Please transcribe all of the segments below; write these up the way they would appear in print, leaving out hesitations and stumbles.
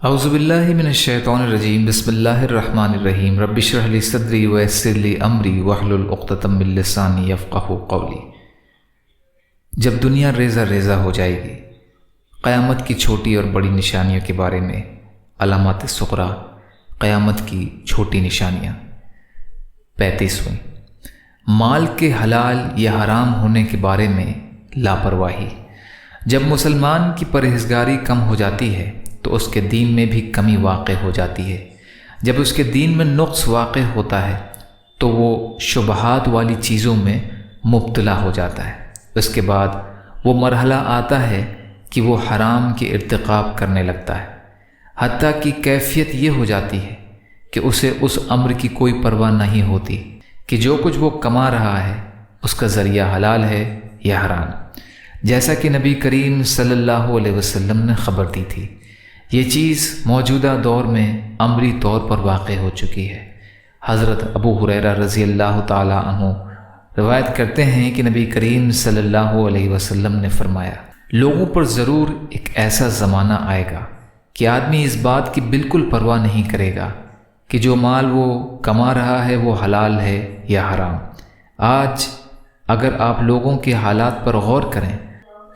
اعوذ باللہ من الشیطان الرجیم بسم اللہ الرحمن الرحیم رب اشرح لی صدری ویسر لی امری واحلل عقدۃ من لسانی یفقہوا قولی۔ جب دنیا ریزہ ریزہ ہو جائے گی، قیامت کی چھوٹی اور بڑی نشانیوں کے بارے میں علامات صغریٰ، قیامت کی چھوٹی نشانیاں۔ 35ویں، مال کے حلال یا حرام ہونے کے بارے میں لاپرواہی۔ جب مسلمان کی پرہیزگاری کم ہو جاتی ہے تو اس کے دین میں بھی کمی واقع ہو جاتی ہے۔ جب اس کے دین میں نقص واقع ہوتا ہے تو وہ شبہات والی چیزوں میں مبتلا ہو جاتا ہے۔ اس کے بعد وہ مرحلہ آتا ہے کہ وہ حرام کے ارتکاب کرنے لگتا ہے، حتیٰ کہ کیفیت یہ ہو جاتی ہے کہ اسے اس امر کی کوئی پرواہ نہیں ہوتی کہ جو کچھ وہ کما رہا ہے اس کا ذریعہ حلال ہے یا حرام، جیسا کہ نبی کریم صلی اللہ علیہ وسلم نے خبر دی تھی۔ یہ چیز موجودہ دور میں عملی طور پر واقع ہو چکی ہے۔ حضرت ابو ہریرہ رضی اللہ تعالی عنہ روایت کرتے ہیں کہ نبی کریم صلی اللہ علیہ وسلم نے فرمایا، لوگوں پر ضرور ایک ایسا زمانہ آئے گا کہ آدمی اس بات کی بالکل پرواہ نہیں کرے گا کہ جو مال وہ کما رہا ہے وہ حلال ہے یا حرام۔ آج اگر آپ لوگوں کے حالات پر غور کریں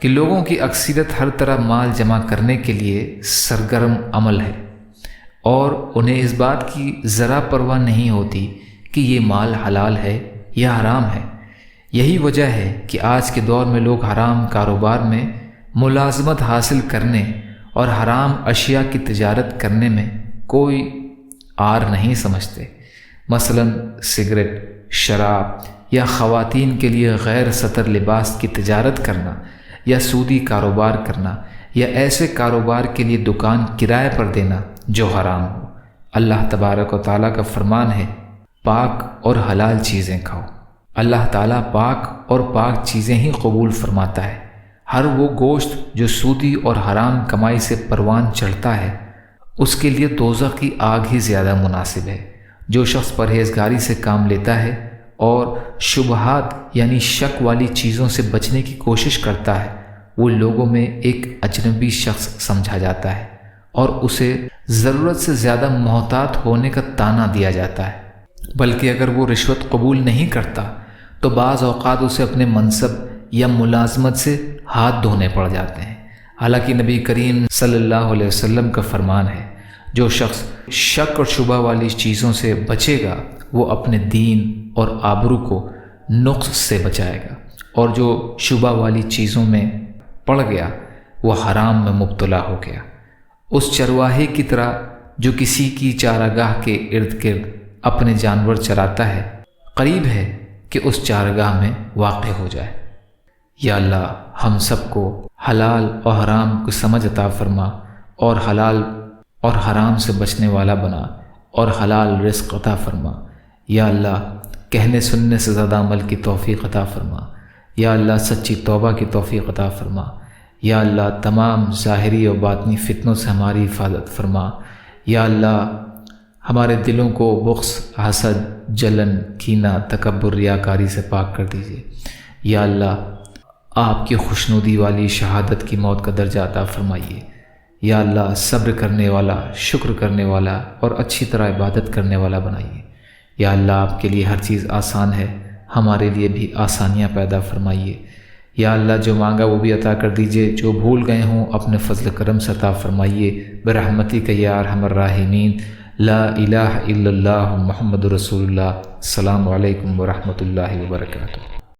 کہ لوگوں کی اکثریت ہر طرح مال جمع کرنے کے لیے سرگرم عمل ہے، اور انہیں اس بات کی ذرا پرواہ نہیں ہوتی کہ یہ مال حلال ہے یا حرام ہے۔ یہی وجہ ہے کہ آج کے دور میں لوگ حرام کاروبار میں ملازمت حاصل کرنے اور حرام اشیاء کی تجارت کرنے میں کوئی عار نہیں سمجھتے۔ مثلا سگریٹ، شراب یا خواتین کے لیے غیر سطر لباس کی تجارت کرنا، یا سودی کاروبار کرنا، یا ایسے کاروبار کے لیے دکان کرائے پر دینا جو حرام ہو۔ اللہ تبارک و تعالیٰ کا فرمان ہے، پاک اور حلال چیزیں کھاؤ۔ اللہ تعالیٰ پاک اور پاک چیزیں ہی قبول فرماتا ہے۔ ہر وہ گوشت جو سودی اور حرام کمائی سے پروان چڑھتا ہے اس کے لیے دوزخ کی آگ ہی زیادہ مناسب ہے۔ جو شخص پرہیزگاری سے کام لیتا ہے اور شبہات یعنی شک والی چیزوں سے بچنے کی کوشش کرتا ہے، وہ لوگوں میں ایک اجنبی شخص سمجھا جاتا ہے اور اسے ضرورت سے زیادہ محتاط ہونے کا طعنہ دیا جاتا ہے۔ بلکہ اگر وہ رشوت قبول نہیں کرتا تو بعض اوقات اسے اپنے منصب یا ملازمت سے ہاتھ دھونے پڑ جاتے ہیں۔ حالانکہ نبی کریم صلی اللہ علیہ وسلم کا فرمان ہے، جو شخص شک اور شبہ والی چیزوں سے بچے گا وہ اپنے دین اور آبرو کو نقص سے بچائے گا، اور جو شبہ والی چیزوں میں پڑ گیا وہ حرام میں مبتلا ہو گیا۔ اس چرواہے کی طرح جو کسی کی چارگاہ کے ارد گرد اپنے جانور چراتا ہے، قریب ہے کہ اس چارگاہ میں واقع ہو جائے۔ یا اللہ ہم سب کو حلال اور حرام کو سمجھ عطا فرما، اور حلال اور حرام سے بچنے والا بنا، اور حلال رزق عطا فرما۔ یا اللہ کہنے سننے سے زیادہ عمل کی توفیق عطا فرما۔ یا اللہ سچی توبہ کی توفیق عطا فرما۔ یا اللہ تمام ظاہری و باطنی فتنوں سے ہماری حفاظت فرما۔ یا اللہ ہمارے دلوں کو بغض، حسد، جلن، کینہ، تکبر، ریاکاری سے پاک کر دیجیے۔ یا اللہ آپ کی خوشنودی والی شہادت کی موت کا درجہ عطا فرمائیے۔ یا اللہ صبر کرنے والا، شکر کرنے والا اور اچھی طرح عبادت کرنے والا بنائیے۔ یا اللہ آپ کے لیے ہر چیز آسان ہے، ہمارے لیے بھی آسانیاں پیدا فرمائیے۔ یا اللہ جو مانگا وہ بھی عطا کر دیجیے، جو بھول گئے ہوں اپنے فضل کرم سے عطا فرمائیے برحمتک یا ارحم الراحمین۔ لا الہ الا اللہ محمد رسول اللہ۔ السلام علیکم ورحمۃ اللہ وبرکاتہ۔